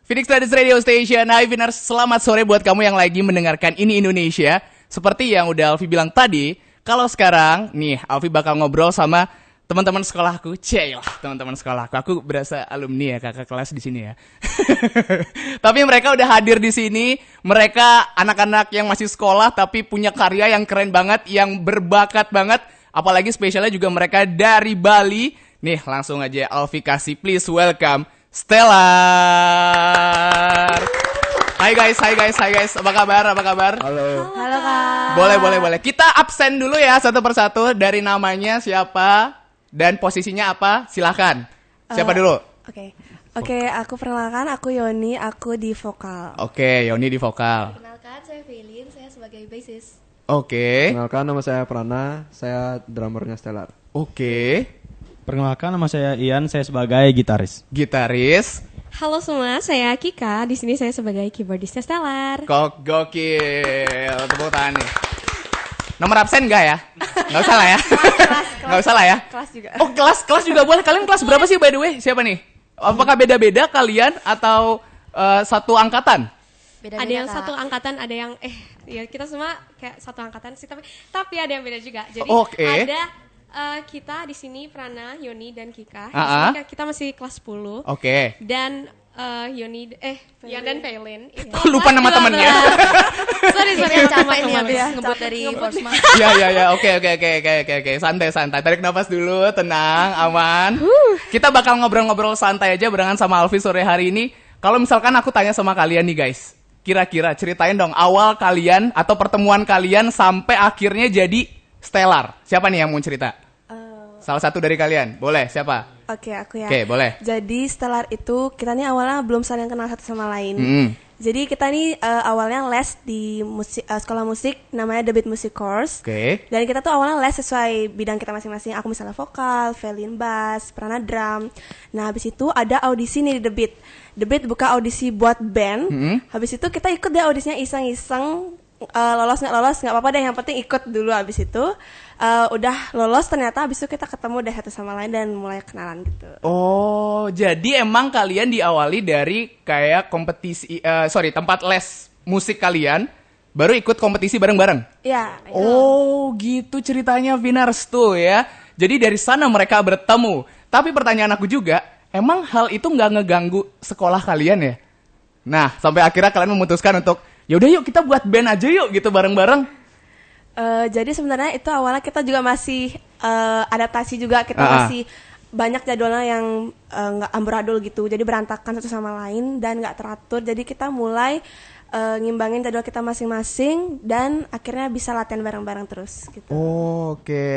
Phoenix Studies Radio Station. Hai Viners, selamat sore buat kamu yang lagi mendengarkan Ini Indonesia. Seperti yang udah Alfi bilang tadi, kalau sekarang nih Alfi bakal ngobrol sama teman-teman sekolahku. Cielah, teman-teman sekolahku. Aku berasa alumni ya, kakak kelas di sini ya. Tapi mereka udah hadir di sini. Mereka anak-anak yang masih sekolah tapi punya karya yang keren banget, yang berbakat banget. Apalagi spesialnya juga mereka dari Bali. Nih, langsung aja Alfi kasih, please welcome Stellar. Hai guys. Apa kabar? Halo Kak. Boleh. Kita absen dulu ya satu persatu dari namanya siapa dan posisinya apa? Silakan. Siapa dulu? Oke, aku perkenalkan, aku Yoni, aku di vokal. Oke, Yoni di vokal. Perkenalkan, saya Felin, saya sebagai bassist. Oke. Perkenalkan, nama saya Prana, saya drummernya Stellar. Oke. Perkenalkan, nama saya Ian, saya sebagai gitaris. Gitaris. Halo semua, saya Kika. Di sini saya sebagai keyboardisnya Stellar. Kok gokil. Tepuk tangan nih. Nomor absen enggak ya? Enggak usah lah ya. Enggak usah lah ya. Kelas juga. Oh, kelas juga boleh. Kalian kelas berapa sih by the way? Siapa nih? Apakah beda-beda kalian atau satu angkatan? Beda-beda, Ada yang Kak. satu angkatan, ada yang ya kita semua kayak satu angkatan sih, tapi ada yang beda juga. Jadi Oke. ada kita di sini Prana, Yoni dan Kika. Di Ah. sini kita masih kelas 10. Oke. Dan Ian dan Felin itu Lupa nama temennya. sorry Yang capek nih teman-teman. habis Ya, ngebut capek dari ngebut Forsma. Iya. Oke. Santai. Tarik nafas dulu, tenang, aman. Kita bakal ngobrol-ngobrol santai aja barengan sama Alfi sore hari ini. Kalau misalkan aku tanya sama kalian nih guys, kira-kira ceritain dong awal kalian atau pertemuan kalian sampai akhirnya jadi Stellar. Siapa nih yang mau cerita? Salah satu dari kalian, boleh? Siapa? Oke, aku ya. Oke, boleh. Jadi Stellar itu kita nih awalnya belum saling kenal satu sama lain. Jadi kita nih awalnya les di sekolah musik namanya The Beat Music Course. Oke. Dan kita tuh awalnya les sesuai bidang kita masing-masing. Aku misalnya vokal, Felin bass, Prana drum. Nah, habis itu ada audisi nih di The Beat. The Beat buka audisi buat band. Habis itu kita ikut deh audisinya iseng-iseng. Lolos nggak apa-apa deh, yang penting ikut dulu. Habis itu udah lolos, ternyata habis itu kita ketemu deh satu sama lain dan mulai kenalan gitu. Oh, jadi emang kalian diawali dari kayak kompetisi, tempat les musik kalian, baru ikut kompetisi bareng-bareng? Iya. Oh, gitu ceritanya Vinars tuh ya. Jadi dari sana mereka bertemu. Tapi pertanyaan aku juga, emang hal itu nggak ngeganggu sekolah kalian ya? Nah, sampai akhirnya kalian memutuskan untuk, yaudah yuk kita buat band aja yuk gitu bareng-bareng. Jadi sebenarnya itu awalnya kita juga masih adaptasi juga, kita masih banyak jadwalnya yang nggak amburadul gitu, jadi berantakan satu sama lain dan nggak teratur. Jadi kita mulai ngimbangin jadwal kita masing-masing dan akhirnya bisa latihan bareng-bareng terus gitu. Oke,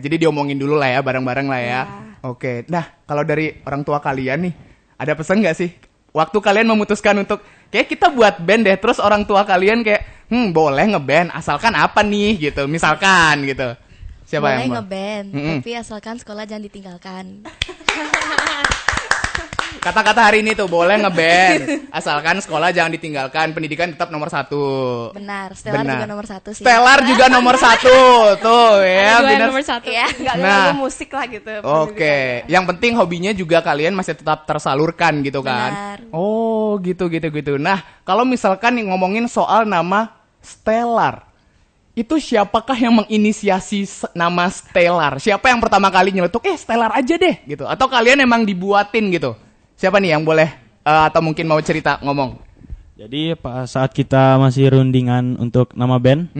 jadi diomongin dulu lah ya, bareng-bareng lah ya. Iya. Oke, nah kalau dari orang tua kalian nih, ada pesan nggak sih? Waktu kalian memutuskan untuk, kayak kita buat band deh, terus orang tua kalian kayak, boleh ngeband, asalkan apa nih gitu, misalkan gitu. Siapa Boleh yang mau? ngeband, Mm-mm. tapi asalkan sekolah jangan ditinggalkan. Kata-kata hari ini tuh, boleh ngeband, asalkan sekolah jangan ditinggalkan, pendidikan tetap nomor 1. Benar, Stellar Benar. juga nomor 1 sih. Stellar juga nomor 1, tuh ya. Dua Vinars. nomor satu. Iya. Nggak Nah. ngeganggu musik lah gitu. Oke, yang penting hobinya juga kalian masih tetap tersalurkan gitu kan? Benar. Oh, gitu. Nah, kalau misalkan nih ngomongin soal nama Stellar, itu siapakah yang menginisiasi nama Stellar? Siapa yang pertama kali nyeletuk, Stellar aja deh gitu? Atau kalian emang dibuatin gitu? Siapa nih yang boleh atau mungkin mau cerita ngomong? Jadi saat kita masih rundingan untuk nama band,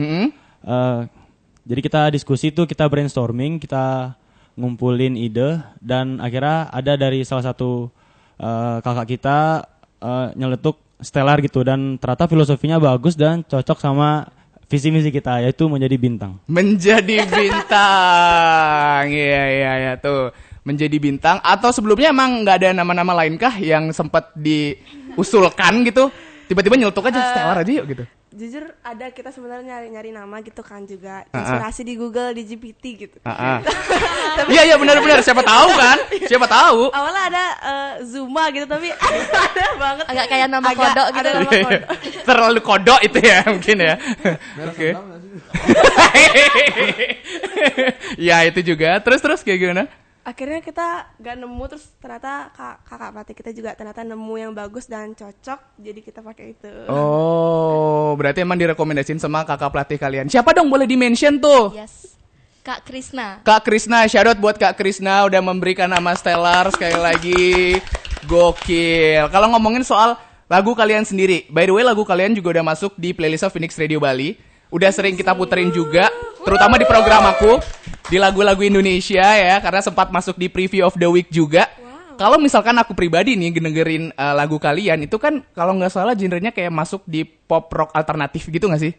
jadi kita diskusi tuh, kita brainstorming, kita ngumpulin ide, dan akhirnya ada dari salah satu kakak kita nyeletuk Stellar gitu, dan ternyata filosofinya bagus dan cocok sama visi misi kita, yaitu menjadi bintang. Menjadi bintang. Iya tuh. Menjadi bintang, atau sebelumnya emang nggak ada nama-nama lainkah yang sempat diusulkan gitu? Tiba-tiba nyeletuk aja Stellar aja yuk gitu. Jujur ada, kita sebenarnya nyari nama gitu kan juga. Inspirasi di Google, di GPT gitu. Iya benar-benar, siapa tahu kan? Siapa tahu. Awalnya ada Zuma gitu, tapi ada banget. Agak kayak nama kodok gitu. Ada nama kodok. Terlalu kodok itu ya mungkin ya. Oke. Ya itu juga. Terus kayak gimana? akhirnya kita gak nemu, terus ternyata kakak pelatih kita juga ternyata nemu yang bagus dan cocok, jadi kita pakai itu. Oh, berarti emang direkomendasiin sama kakak pelatih kalian. Siapa dong, boleh di-mention tuh? Yes. Kak Krisna. Kak Krisna, shoutout buat Kak Krisna udah memberikan nama Stellar sekali lagi. Gokil. Kalau ngomongin soal lagu kalian sendiri, by the way lagu kalian juga udah masuk di playlist Phoenix Radio Bali. Udah sering kita puterin juga, terutama di program aku, di lagu-lagu Indonesia ya, karena sempat masuk di preview of the week juga. Kalau misalkan aku pribadi nih dengerin lagu kalian, itu kan kalau nggak salah genrenya kayak masuk di pop rock alternatif gitu nggak sih?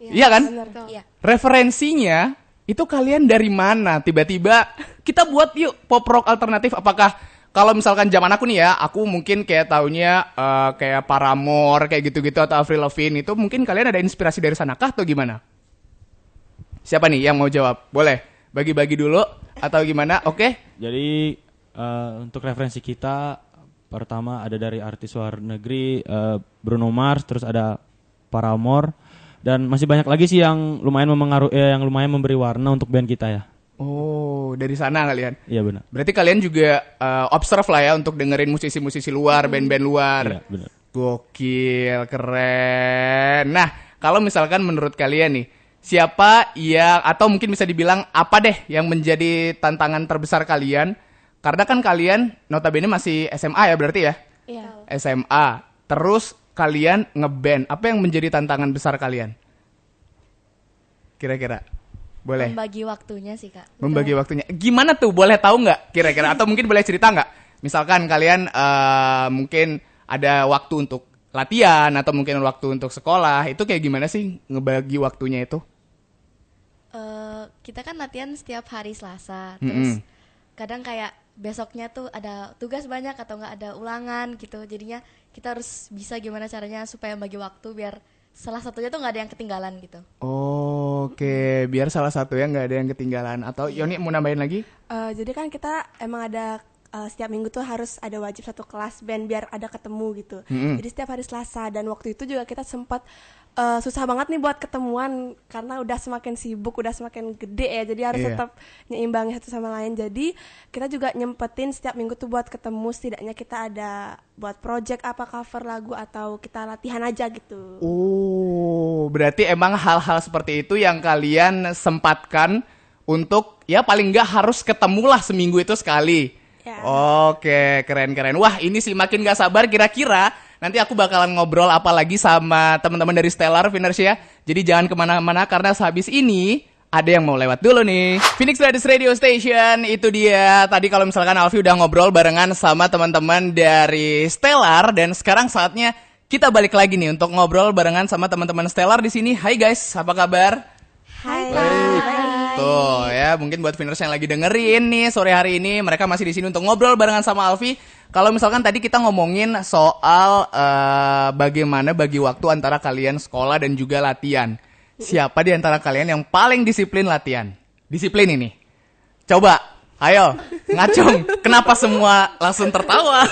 Iya kan? Iya. Referensinya itu kalian dari mana? Tiba-tiba kita buat yuk pop rock alternatif. Apakah kalau misalkan zaman aku nih ya, aku mungkin kayak taunya kayak Paramore kayak gitu-gitu atau Avril Lavigne, itu mungkin kalian ada inspirasi dari sana kah atau gimana? Siapa nih yang mau jawab? Boleh bagi-bagi dulu atau gimana? Oke. Jadi untuk referensi kita pertama ada dari artis luar negeri Bruno Mars, terus ada Paramore, dan masih banyak lagi sih yang lumayan yang lumayan memberi warna untuk band kita ya. Oh, dari sana kalian? Iya benar. Berarti kalian juga observe lah ya untuk dengerin musisi-musisi luar, band-band luar. Iya benar. Gokil, keren. Nah, kalau misalkan menurut kalian nih, siapa yang, atau mungkin bisa dibilang apa deh yang menjadi tantangan terbesar kalian? Karena kan kalian notabene masih SMA ya berarti ya? Iya. SMA. Terus kalian ngeband. Apa yang menjadi tantangan besar kalian? Kira-kira? Boleh. Membagi waktunya sih, Kak. Membagi waktunya. Gimana tuh? Boleh tahu nggak kira-kira? Atau mungkin boleh cerita nggak? Misalkan kalian mungkin ada waktu untuk latihan atau mungkin waktu untuk sekolah. Itu kayak gimana sih ngebagi waktunya itu? Kita kan latihan setiap hari Selasa. Terus kadang kayak besoknya tuh ada tugas banyak atau nggak ada ulangan gitu. Jadinya kita harus bisa gimana caranya supaya bagi waktu biar salah satunya tuh nggak ada yang ketinggalan gitu. Oke, biar salah satu ya nggak ada yang ketinggalan. Atau Yoni mau nambahin lagi? Jadi kan kita emang ada setiap minggu tuh harus ada wajib satu kelas band biar ada ketemu gitu. Jadi setiap hari Selasa, dan waktu itu juga kita sempat susah banget nih buat ketemuan karena udah semakin sibuk, udah semakin gede ya. Jadi harus tetap nyeimbangi satu sama lain. Jadi kita juga nyempetin setiap minggu tuh buat ketemu, setidaknya kita ada buat project apa, cover lagu, atau kita latihan aja gitu. Oh, berarti emang hal-hal seperti itu yang kalian sempatkan untuk ya paling nggak harus ketemulah seminggu itu sekali. Ya. Oke, keren-keren. Wah, ini sih makin gak sabar kira-kira nanti aku bakalan ngobrol apa lagi sama teman-teman dari Stellar Winners ya. Jadi jangan kemana-mana karena sehabis ini ada yang mau lewat dulu nih. Phoenix Ladies Radio Station, itu dia. Tadi kalau misalkan Alfi udah ngobrol barengan sama teman-teman dari Stellar, dan sekarang saatnya kita balik lagi nih untuk ngobrol barengan sama teman-teman Stellar di sini. Hai guys, apa kabar? Hai. Tuh ya, mungkin buat Winners yang lagi dengerin nih sore hari ini, mereka masih di sini untuk ngobrol barengan sama Alfi. Kalau misalkan tadi kita ngomongin soal bagaimana bagi waktu antara kalian sekolah dan juga latihan. Siapa di antara kalian yang paling disiplin latihan? Disiplin ini. Coba, ayo, ngacung. Kenapa semua langsung tertawa?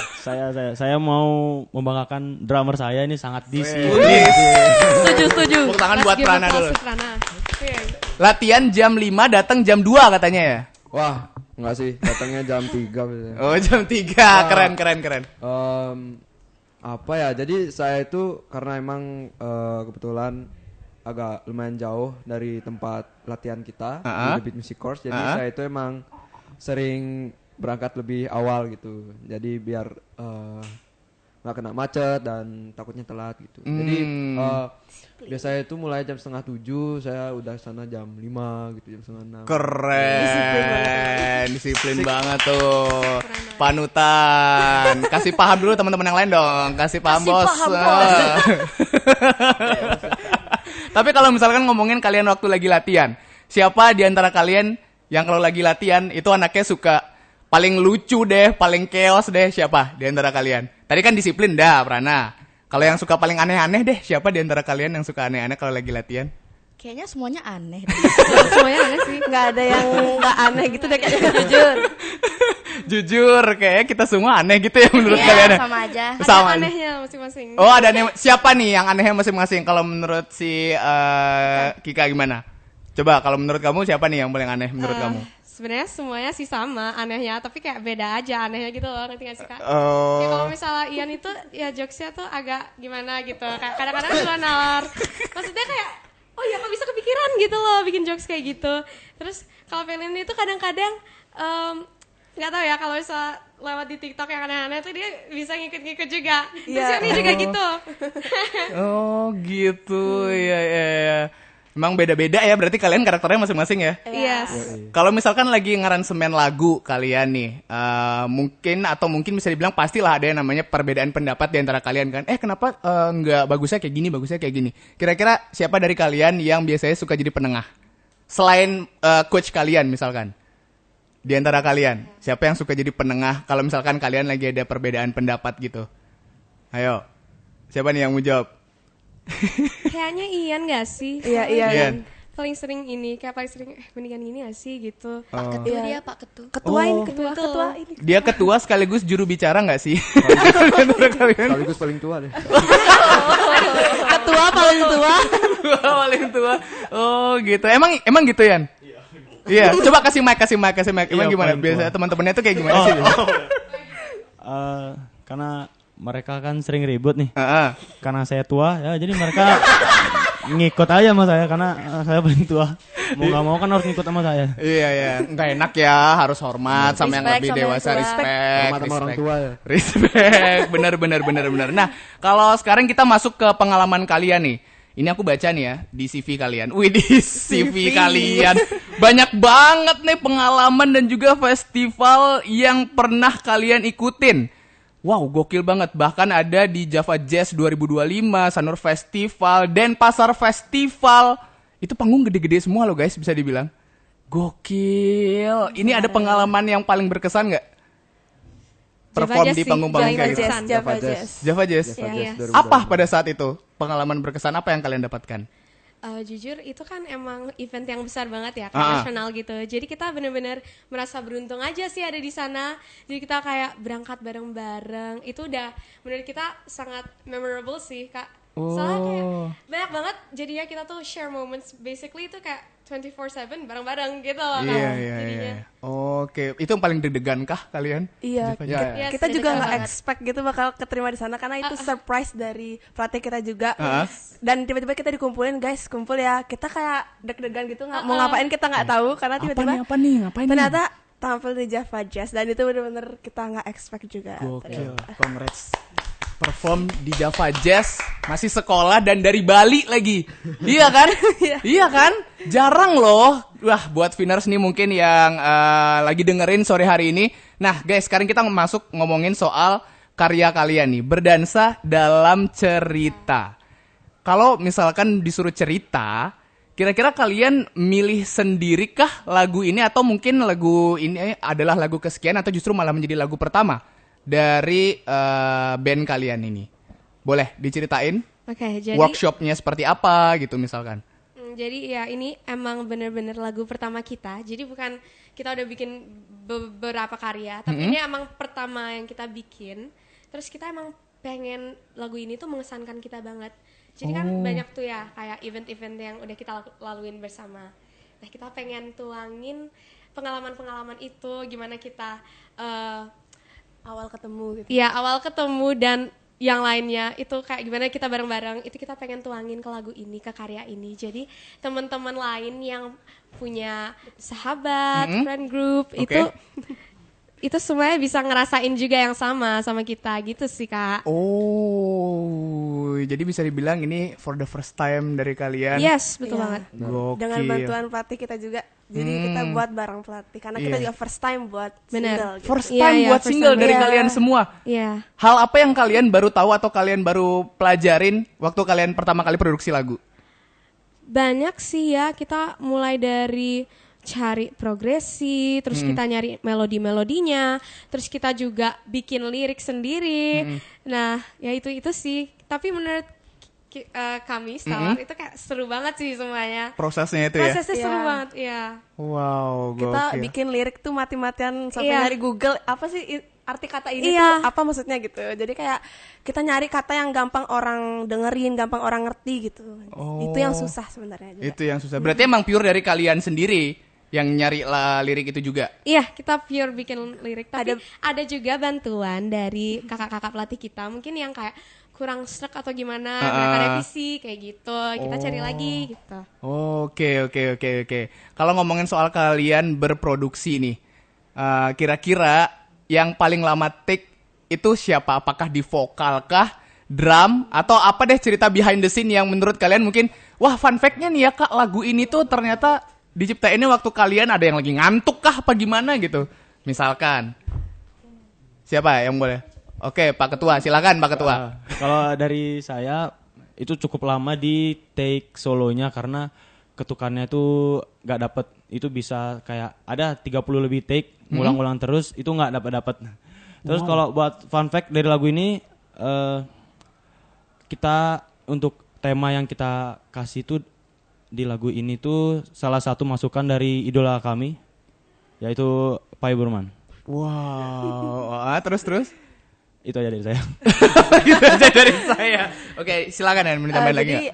Saya mau membanggakan drummer saya ini sangat disiplin. Setuju. Tepuk tangan buat Give Prana applause dulu. to Prana. Iya. Latihan jam 5, datang jam 2 katanya ya? Wah, enggak sih, datangnya jam 3 biasanya. Oh, jam 3. Keren. Apa ya, jadi saya itu karena emang kebetulan agak lumayan jauh dari tempat latihan kita di The Beat Music Course, jadi saya itu emang sering berangkat lebih awal gitu, jadi biar nggak kena macet dan takutnya telat gitu. Jadi biasanya itu mulai jam 6:30, saya udah sana jam 5 gitu, jam 5:30. Keren, disiplin banget tuh. Panutan. Kasih paham dulu teman-teman yang lain dong. Kasih paham, bos. Tapi kalau misalkan ngomongin kalian waktu lagi latihan, siapa di antara kalian yang kalau lagi latihan itu anaknya suka paling lucu deh, paling chaos deh, siapa di antara kalian? Tadi kan disiplin dah, Prana. Kalau yang suka paling aneh-aneh deh, siapa di antara kalian yang suka aneh-aneh kalau lagi latihan? Kayaknya semuanya aneh. Semuanya aneh sih. Nggak ada yang nggak aneh gitu deh, kayaknya. Jujur. Jujur, kayaknya kita semua aneh gitu ya menurut kalian. Iya, sama aja. Sama. Ada anehnya masing-masing. Oh, ada aneh. Siapa nih yang anehnya masing-masing? Kalau menurut si Kika gimana? Coba kalau menurut kamu siapa nih yang paling aneh menurut kamu? sebenarnya semuanya sih sama anehnya, tapi kayak beda aja anehnya gitu loh, ngerti gak sih Kak? Oh. Ya kalau misalnya Ian itu ya jokesnya tuh agak gimana gitu, kayak kadang-kadang suka nalar. Maksudnya kayak, oh ya kok bisa kepikiran gitu loh bikin jokes kayak gitu. Terus kalau Felin itu kadang-kadang nggak tahu ya, kalau misalnya lewat di TikTok yang aneh-aneh tuh dia bisa ngikut-ngikut juga. Terus Ian juga gitu. Oh gitu, ya. Emang beda-beda ya, berarti kalian karakternya masing-masing ya? Yes. Kalau misalkan lagi ngaransemen lagu kalian nih, mungkin bisa dibilang pastilah ada yang namanya perbedaan pendapat di antara kalian kan. Kenapa nggak bagusnya kayak gini, bagusnya kayak gini. Kira-kira siapa dari kalian yang biasanya suka jadi penengah? Selain coach kalian misalkan. Di antara kalian, siapa yang suka jadi penengah kalau misalkan kalian lagi ada perbedaan pendapat gitu? Ayo, siapa nih yang mau jawab? Kayaknya Ian gak sih? Iya. Ian. Paling sering ini, kayak paling sering mendingan ini gak sih gitu. Pak Ketua dia, Pak Ketua. Ketua ini, Betul. ketua ini. Dia ketua sekaligus juru bicara nggak sih? Di antara kalian? Sekaligus paling tua deh. Ketua paling tua. Ketua paling tua. Oh gitu. Emang gitu Yan? Iya. Coba kasih mic. Emang Iya, gimana? paling Biasanya tua. teman-temannya tuh kayak gimana sih? Karena mereka kan sering ribut nih. Heeh. Karena saya tua, ya jadi mereka ngikut aja sama saya karena saya paling tua. Mau nggak mau kan harus ngikut sama saya. Iya. Nggak enak ya, harus hormat sama yang Respect lebih sama yang dewasa, tua. respect. Hormat sama orang tua ya. Respect, benar. Nah, kalau sekarang kita masuk ke pengalaman kalian nih. Ini aku baca nih ya di CV kalian. Wih, di CV kalian banyak banget nih pengalaman dan juga festival yang pernah kalian ikutin. Wow, gokil banget. Bahkan ada di Java Jazz 2025, Sanur Festival, Denpasar Festival. Itu panggung gede-gede semua loh guys, bisa dibilang. Gokil. Ini ada pengalaman yang paling berkesan nggak? Perform Jazz di sih, panggung-panggung kayak gitu. Java Jazz. Java Jazz. Iya. Apa pada saat itu? Pengalaman berkesan apa yang kalian dapatkan? Jujur itu kan emang event yang besar banget ya, Ah. nasional gitu. Jadi kita benar-benar merasa beruntung aja sih ada di sana. Jadi kita kayak berangkat bareng-bareng. Itu udah menurut kita sangat memorable sih, Kak. Soalnya kayak banyak banget jadinya kita tuh share moments, basically itu kayak 24/7 bareng-bareng gitu loh. Kak. Jadinya. Oke, itu yang paling deg-degan kah kalian? Iya, Yes, kita juga deg-degan nggak banget. expect gitu bakal keterima di sana karena itu surprise dari pelatih kita juga. Ah. Dan tiba-tiba kita dikumpulin, guys, kumpul ya. Kita kayak deg-degan gitu, mau ngapain kita nggak tahu karena tiba-tiba Apa nih? Ngapain nih? ternyata tampil di Java Jazz dan itu bener-bener kita nggak expect juga. Gokil, congrats. Perform di Java Jazz, masih sekolah dan dari Bali lagi. Iya kan? Iya kan? Jarang loh. Wah, buat Viners nih mungkin yang lagi dengerin sore hari ini. Nah, guys, sekarang kita masuk ngomongin soal karya kalian nih, berdansa dalam cerita. Kalau misalkan disuruh cerita, kira-kira kalian milih sendirikah lagu ini atau mungkin lagu ini adalah lagu kesekian atau justru malah menjadi lagu pertama dari band kalian ini? Boleh diceritain Oke, jadi workshopnya seperti apa gitu misalkan? Jadi ya ini emang bener-bener lagu pertama kita. Jadi bukan kita udah bikin beberapa karya, tapi ini emang pertama yang kita bikin. Terus kita emang pengen lagu ini tuh mengesankan kita banget. Jadi kan banyak tuh ya kayak event-event yang udah kita laluin bersama. Nah kita pengen tuangin pengalaman-pengalaman itu, gimana kita Awal ketemu gitu. ya awal ketemu dan yang lainnya itu kayak gimana kita bareng-bareng itu kita pengen tuangin ke lagu ini, ke karya ini. Jadi teman-teman lain yang punya sahabat, friend group itu semuanya bisa ngerasain juga yang sama kita gitu sih, Kak. Oh, jadi bisa dibilang ini for the first time dari kalian. Yes, betul Iya. banget. Gokil. Dengan bantuan pelatih kita juga. Jadi kita buat bareng pelatih karena kita juga first time buat Bener. single gitu. First Iya, time iya, buat first single time. dari Iya. kalian semua. Iya. Hal apa yang kalian baru tahu atau kalian baru pelajarin waktu kalian pertama kali produksi lagu? Banyak sih ya, kita mulai dari cari progresi, terus kita nyari melodi-melodinya, terus kita juga bikin lirik sendiri. Nah, ya itu sih. Tapi menurut kami Stellar itu kayak seru banget sih semuanya. Prosesnya itu ya? Prosesnya seru Iya. banget, ya. Wow, Kita gokil. bikin lirik tuh mati-matian sampai Iya. dari Google apa sih arti kata ini Iya. tuh apa maksudnya gitu. Jadi kayak kita nyari kata yang gampang orang dengerin, gampang orang ngerti gitu. Itu yang susah sebenarnya juga. Itu yang susah. Berarti emang pure dari kalian sendiri Yang nyari lirik itu juga? Iya, kita pure bikin lirik. Tapi ada juga bantuan dari kakak-kakak pelatih kita. Mungkin yang kayak kurang struck atau gimana, mereka revisi kayak gitu. Kita cari lagi gitu. Oke. Kalau ngomongin soal kalian berproduksi nih, kira-kira yang paling lama take itu siapa? Apakah di vokal kah, drum, atau apa deh cerita behind the scene yang menurut kalian mungkin, wah fun fact-nya nih ya kak, lagu ini tuh ternyata diciptainnya waktu kalian ada yang lagi ngantuk kah apa gimana gitu. Misalkan. Siapa yang boleh? Oke, Pak Ketua, silakan Pak Ketua. Kalau dari saya itu cukup lama di take solonya karena ketukannya itu nggak dapet. Itu bisa kayak ada 30 lebih take, ngulang-ngulang terus, itu nggak dapet. Terus kalau buat fun fact dari lagu ini, kita untuk tema yang kita kasih itu di lagu ini tuh salah satu masukan dari idola kami, yaitu Pai Burman. Wow, terus? Itu aja dari saya. Itu aja dari saya. Oke, silakan ya, mau ditambahin lagi Jadi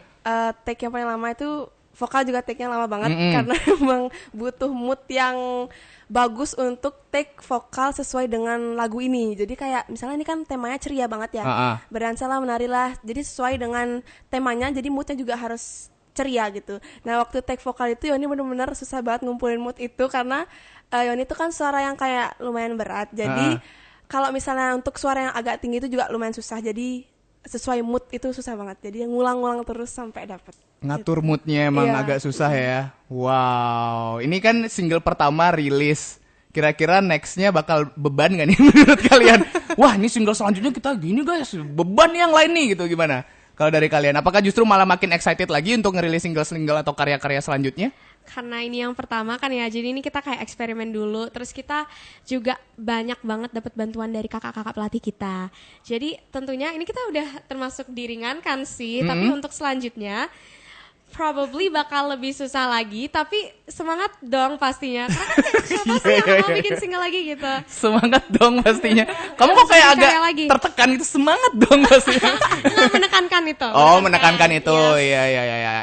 take yang paling lama itu vokal juga take-nya lama banget karena emang butuh mood yang bagus untuk take vokal sesuai dengan lagu ini. Jadi kayak misalnya ini kan temanya ceria banget ya. Berdansalah, menarilah. Jadi sesuai dengan temanya, jadi moodnya juga harus ceria gitu. Nah waktu take vokal itu Yoni benar-benar susah banget ngumpulin mood itu karena Yoni itu kan suara yang kayak lumayan berat. Jadi kalau misalnya untuk suara yang agak tinggi itu juga lumayan susah. Jadi sesuai mood itu susah banget. Jadi ngulang-ngulang terus sampai dapet. Ngatur moodnya emang agak susah ya. Wow, ini kan single pertama rilis. Kira-kira nextnya bakal beban gak nih menurut kalian? Wah ini single selanjutnya kita gini guys, beban yang lain nih gitu, gimana? Kalau dari kalian, apakah justru malah makin excited lagi untuk ngerilis single-single atau karya-karya selanjutnya? Karena ini yang pertama kan ya, jadi ini kita kayak eksperimen dulu. Terus kita juga banyak banget dapat bantuan dari kakak-kakak pelatih kita. Jadi tentunya ini kita udah termasuk diringankan sih, tapi untuk selanjutnya probably bakal lebih susah lagi, tapi semangat dong pastinya. Karena kan siapa sih yang mau bikin single lagi gitu. Semangat dong pastinya. Kamu kok kayak agak tertekan gitu, semangat dong pastinya. Nggak menekankan itu. Oh, menekankan itu. Iya.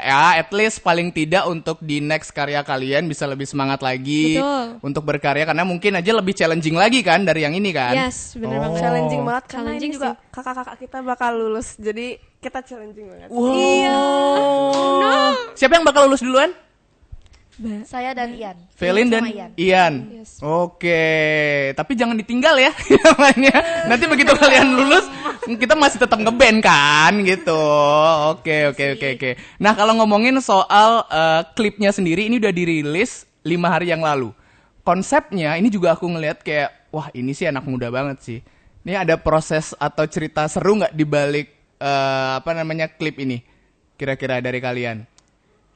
Ya, at least paling tidak untuk di next karya kalian bisa lebih semangat lagi. Betul. Untuk berkarya, karena mungkin aja lebih challenging lagi kan dari yang ini kan. Yes, bener banget. Challenging banget karena Challenging ini juga kakak-kakak kita bakal lulus. Jadi kita challenging banget. Wow. Iya. Siapa yang bakal lulus duluan? Saya dan Ian. Felin dan Sama Ian. Yes. Oke, tapi jangan ditinggal ya yang lainnya. Nanti begitu kalian lulus, kita masih tetap ngeband kan gitu. Oke. Nah, kalau ngomongin soal klipnya sendiri, ini udah dirilis 5 hari yang lalu. Konsepnya ini juga aku ngeliat kayak, wah ini sih anak muda banget sih. Ini ada proses atau cerita seru nggak dibalik klip ini? Kira-kira dari kalian?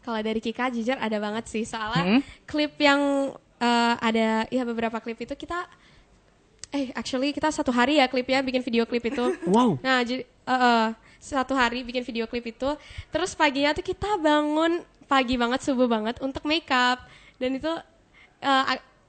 Kalau dari Kika jujur ada banget sih, soalnya klip yang ada ya beberapa klip itu kita actually kita 1 hari ya klipnya, bikin video klip itu. Wow. Nah jadi 1 hari bikin video klip itu, terus paginya tuh kita bangun pagi banget, subuh banget untuk makeup, dan itu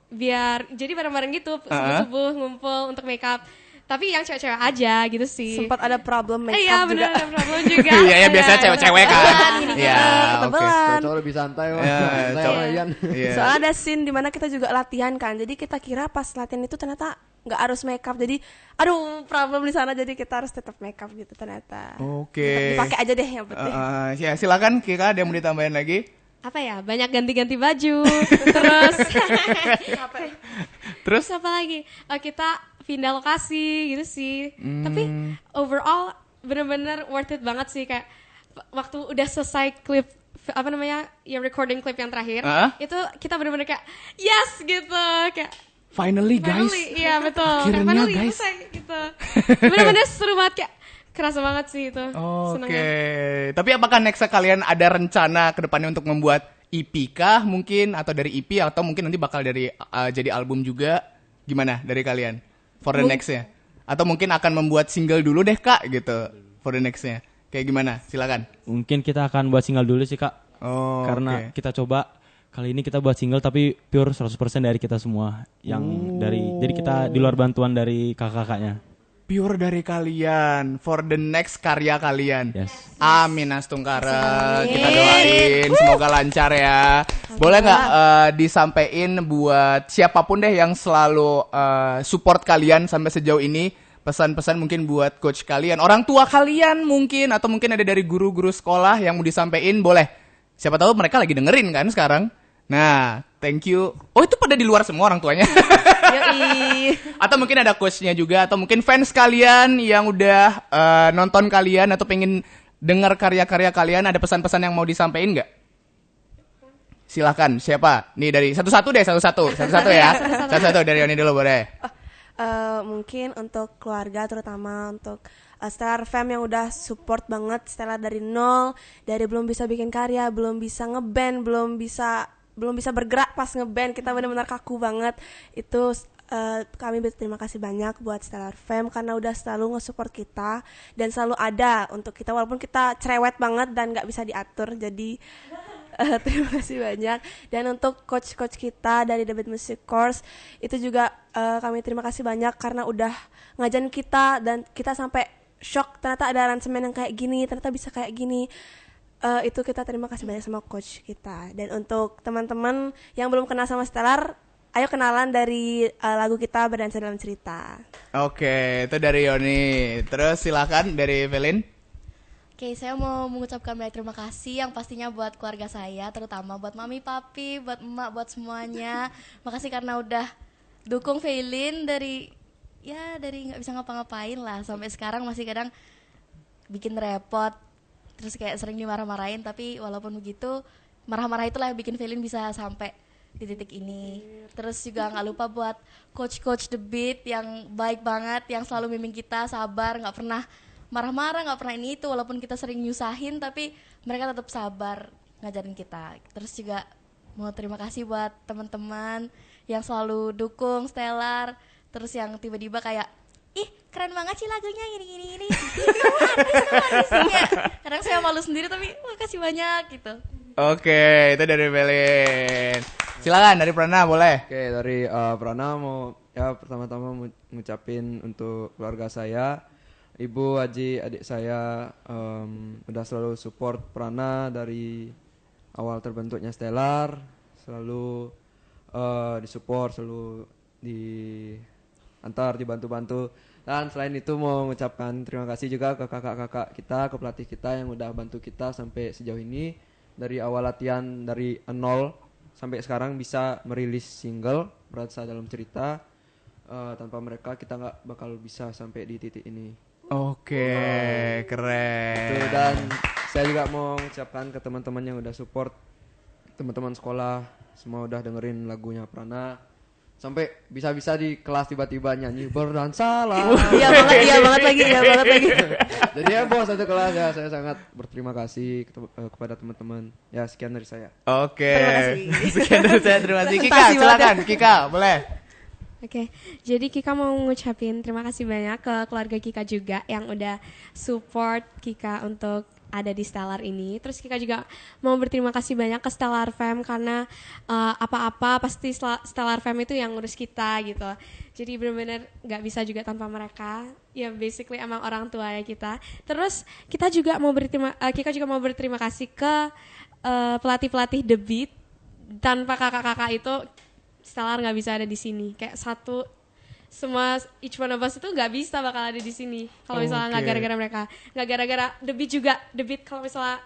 biar jadi bareng-bareng gitu, subuh ngumpul untuk makeup. Tapi yang cewek-cewek aja gitu sih. Sempat ada problem make up Iya juga. bener, ada problem juga. Iya, biasanya cewek-cewek kan. Iya, ketebelan. Cowok lebih santai wah. Iya, Santai cowok. sama Ian. Iya. Soalnya ada scene dimana kita juga latihan kan. Jadi kita kira pas latihan itu ternyata nggak harus make up. Jadi aduh problem di sana, jadi kita harus tetap make up gitu ternyata. Oke. Dipakai aja deh yang penting. Ya, silakan Kika, ada yang mau ditambahin lagi? Apa ya, banyak ganti-ganti baju. Terus apa lagi? Kita pindah lokasi gitu sih. Tapi overall bener-bener worth it banget sih, kayak waktu udah selesai klip yang recording klip yang terakhir, itu kita bener-bener kayak yes gitu, kayak Finally guys. iya betul. Akhirnya, kayak finally guys. selesai gitu. Bener-bener seru banget, kayak kerasa banget sih itu. Seneng Oke. banget. Tapi apakah next kalian ada rencana ke depannya untuk membuat EP kah mungkin, atau dari EP, atau mungkin nanti bakal dari jadi album juga? Gimana dari kalian for the next-nya? Atau mungkin akan membuat single dulu deh Kak gitu for the next-nya? Kayak gimana? Silakan. Mungkin kita akan buat single dulu sih Kak. Karena kita coba kali ini kita buat single tapi pure 100% dari kita semua. Yang dari, jadi kita di luar bantuan dari kakak-kakaknya. pure dari kalian for the next karya kalian. Yes. Amin Astungkara. Kita doain semoga lancar ya. Boleh nggak disampaikan buat siapapun deh yang selalu support kalian sampai sejauh ini, pesan-pesan mungkin buat coach kalian, orang tua kalian mungkin, atau mungkin ada dari guru-guru sekolah yang mau disampaikan, boleh. Siapa tahu mereka lagi dengerin kan sekarang. Nah, thank you. Oh, itu pada di luar semua orang tuanya. Yoi. Atau mungkin ada coachnya juga, atau mungkin fans kalian yang udah nonton kalian atau pengen dengar karya-karya kalian, ada pesan-pesan yang mau disampaikan nggak? Silahkan, siapa? Nih dari satu-satu deh, satu-satu ya. Satu-satu dari Yoni dulu boleh. Mungkin untuk keluarga, terutama untuk Stellar Fam yang udah support banget Stellar dari nol, dari belum bisa bikin karya, belum bisa ngeband, belum bisa bergerak pas ngeband, kita benar-benar kaku banget. Itu kami berterima kasih banyak buat Stellar Fam karena udah selalu nge-support kita dan selalu ada untuk kita walaupun kita cerewet banget dan nggak bisa diatur. Jadi terima kasih banyak. Dan untuk coach-coach kita dari The Beat Music Course itu juga kami terima kasih banyak karena udah ngajarin kita dan kita sampai shock ternyata ada aransemen yang kayak gini, ternyata bisa kayak gini. Itu kita terima kasih banyak sama coach kita. Dan untuk teman-teman yang belum kenal sama Stellar, ayo kenalan dari lagu kita Berdansa Dalam Cerita. Oke, itu dari Yoni. Terus silakan dari Velin. Oke, saya mau mengucapkan banyak terima kasih yang pastinya buat keluarga saya, terutama buat mami, papi, buat emak, buat semuanya. Makasih karena udah dukung Velin dari nggak bisa ngapa-ngapain lah sampai sekarang masih kadang bikin repot, terus kayak sering dimarah-marahin, tapi walaupun begitu marah-marah itulah yang bikin Velin bisa sampai di titik ini. Terus juga nggak lupa buat coach The Beat yang baik banget, yang selalu bimbing kita, sabar, nggak pernah marah-marah, nggak pernah ini itu, walaupun kita sering nyusahin tapi mereka tetap sabar ngajarin kita. Terus juga mau terima kasih buat teman-teman yang selalu dukung Stellar, terus yang tiba-tiba kayak ih keren banget sih lagunya gini artisnya. Kadang saya malu sendiri tapi makasih banyak gitu. Oke, itu dari Velin. Silakan dari Prana boleh. Oke, dari Prana mau ya pertama-tama mau ngucapin untuk keluarga saya, Ibu, Aji, adik saya udah selalu support Prana dari awal terbentuknya Stellar, selalu disupport, selalu diantar, dibantu-bantu. Dan selain itu mau mengucapkan terima kasih juga ke kakak-kakak kita, ke pelatih kita yang udah bantu kita sampai sejauh ini. Dari awal latihan dari nol sampai sekarang bisa merilis single Berdansa Dalam Cerita. Tanpa mereka kita nggak bakal bisa sampai di titik ini. Oke, keren. Tuh, dan saya juga mau mengucapkan ke teman-teman yang udah support, teman-teman sekolah semua udah dengerin lagunya Prana, sampai bisa-bisa di kelas tiba-tiba nyanyi berdansa lah. Iya banget lagi. Jadi ya bos satu kelas ya, saya sangat berterima kasih kepada teman-teman. Ya sekian dari saya. Oke. Terima kasih. Sekian dari saya, terima kasih. Kika, silakan. Kika, boleh. Oke, jadi Kika mau ngucapin terima kasih banyak ke keluarga Kika juga yang udah support Kika untuk ada di Stellar ini. Terus Kika juga mau berterima kasih banyak ke Stellar Fam karena apa-apa pasti Stellar Fam itu yang ngurus kita gitu. Jadi benar-benar nggak bisa juga tanpa mereka. Ya basically emang orang tua ya kita. Terus Kika juga mau berterima kasih ke pelatih-pelatih The Beat. Tanpa kakak-kakak itu Stellar nggak bisa ada di sini. Kayak semua each one of us itu nggak bisa bakal ada di sini kalau misalnya nggak gara-gara mereka, nggak gara-gara The Beat juga. The Beat kalau misalnya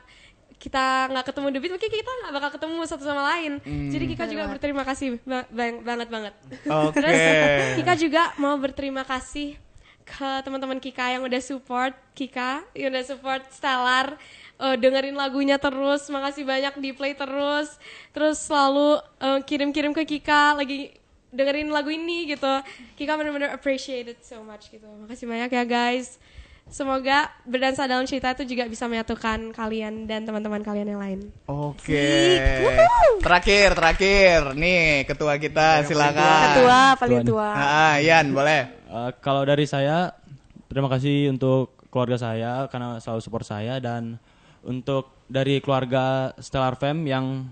kita nggak ketemu The Beat mungkin kita nggak bakal ketemu satu sama lain. Jadi Kika juga berterima kasih banget. Terus Kika juga mau berterima kasih ke teman-teman Kika yang udah support Kika, yang udah support Stellar, dengerin lagunya terus, makasih banyak di play terus selalu kirim-kirim ke Kika lagi dengerin lagu ini gitu. Kika benar-benar appreciate it so much gitu. Makasih banyak ya guys. Semoga Berdansa Dalam Cerita itu juga bisa menyatukan kalian dan teman-teman kalian yang lain. Oke. Terakhir. Nih ketua kita silakan. Ketua paling tua. Yan boleh. Kalau dari saya, terima kasih untuk keluarga saya karena selalu support saya, dan untuk dari keluarga Stellar Fam yang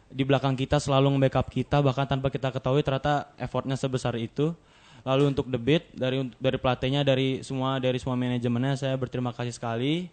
di belakang kita selalu nge-backup kita bahkan tanpa kita ketahui ternyata effortnya sebesar itu. Lalu untuk The Beat dari pelatihnya dari semua manajemennya saya berterima kasih sekali.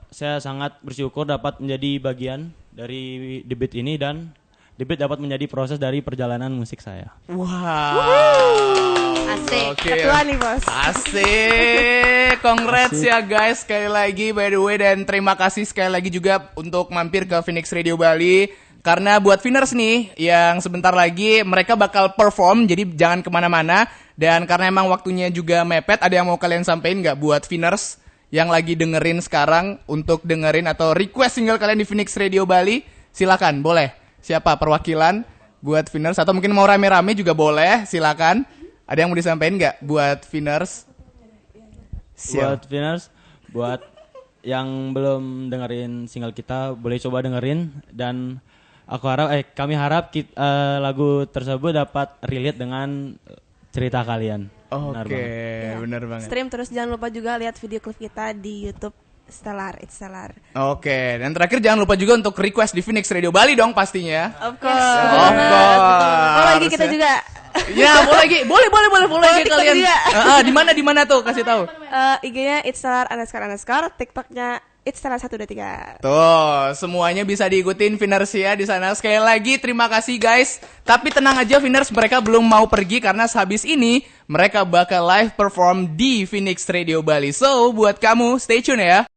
Saya sangat bersyukur dapat menjadi bagian dari The Beat ini dan The Beat dapat menjadi proses dari perjalanan musik saya. Wow. Asik. Oke. Ketua nih bos. Asik. Congrats ya guys sekali lagi by the way, dan terima kasih sekali lagi juga untuk mampir ke Phoenix Radio Bali. Karena buat Viners nih yang sebentar lagi mereka bakal perform, jadi jangan kemana-mana. Dan karena emang waktunya juga mepet, ada yang mau kalian sampein nggak buat Viners yang lagi dengerin sekarang untuk dengerin atau request single kalian di Phoenix Radio Bali? Silakan, boleh. Siapa perwakilan buat Viners atau mungkin mau rame-rame juga boleh, silakan. Ada yang mau disampaikan nggak buat Viners? Buat Viners, buat yang belum dengerin single kita boleh coba dengerin dan kami harap lagu tersebut dapat relate dengan cerita kalian. Oke, benar banget. Stream terus jangan lupa juga lihat video klip kita di YouTube Stellar, It's Stellar. Oke, dan terakhir jangan lupa juga untuk request di Phoenix Radio Bali dong pastinya. Of course. Of course. Oh lagi kita juga. Ya, boleh lagi TikTok kalian. juga. Di mana tuh kasih tahu. IG-nya It's Stellar __, TikTok-nya It's Stellar 123. Tuh, semuanya bisa diikutin Viners ya di sana. Sekali lagi terima kasih guys. Tapi tenang aja Viners, mereka belum mau pergi karena sehabis ini mereka bakal live perform di Phoenix Radio Bali. So, buat kamu stay tune ya.